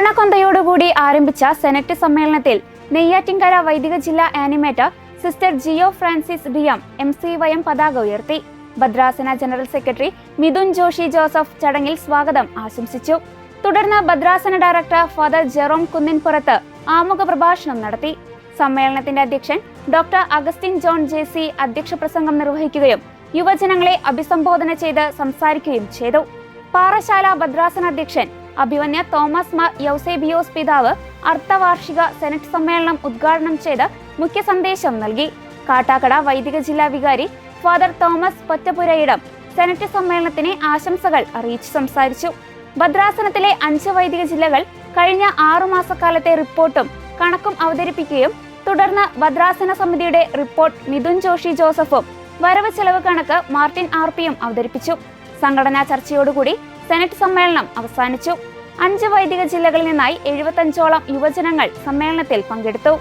ഭരണകൊന്തയോടുകൂടി ആരംഭിച്ച സെനറ്റ് സമ്മേളനത്തിൽ നെയ്യാറ്റിൻകര വൈദിക ജില്ലാ ആനിമേറ്റർ സിസ്റ്റർ ജിയോ ഫ്രാൻസിസ് ഡിയം MCYM പതാക ഉയർത്തി. ഭദ്രാസന general secretary Mithun Joshi Joseph ചടങ്ങിൽ സ്വാഗതം ആശംസിച്ചു. തുടർന്ന് ഭദ്രാസന ഡയറക്ടർ ഫാദർ ജെറോം കുന്നിൻപുറത്ത് ആമുഖ പ്രഭാഷണം നടത്തി. സമ്മേളനത്തിന്റെ അധ്യക്ഷൻ ഡോക്ടർ അഗസ്റ്റിൻ ജോൺ JC അധ്യക്ഷ പ്രസംഗം നിർവഹിക്കുകയും യുവജനങ്ങളെ അഭിസംബോധന ചെയ്ത് സംസാരിക്കുകയും ചെയ്തു. പാറശാല ഭദ്രാസന അധ്യക്ഷൻ അഭിവന്യ തോമസ് മാർ യൗസേബിയോസ് പിതാവ് അർദ്ധവാർഷിക സെനറ്റ് സമ്മേളനം ഉദ്ഘാടനം ചെയ്ത് മുഖ്യ സന്ദേശം നൽകി. കാട്ടാക്കട വൈദിക ജില്ലാ വികാരി ഫാദർ തോമസ് പൊറ്റപ്പുരയിടം സെനറ്റ് സമ്മേളനത്തിന് ആശംസകൾ അറിയിച്ചു സംസാരിച്ചു. ഭദ്രാസനത്തിലെ 5 വൈദിക ജില്ലകൾ കഴിഞ്ഞ 6 മാസക്കാലത്തെ റിപ്പോർട്ടും കണക്കും അവതരിപ്പിക്കുകയും തുടർന്ന് ഭദ്രാസന സമിതിയുടെ റിപ്പോർട്ട് മിഥുൻ ജോഷി ജോസഫും വരവ് ചെലവ് കണക്ക് മാർട്ടിൻ RPയും അവതരിപ്പിച്ചു. സംഘടനാ ചർച്ചയോടുകൂടി സെനറ്റ് സമ്മേളനം അവസാനിച്ചു. 5 വൈദിക ജില്ലകളിൽ നിന്നായി 75ഓളം യുവജനങ്ങൾ സമ്മേളനത്തിൽ പങ്കെടുത്തു.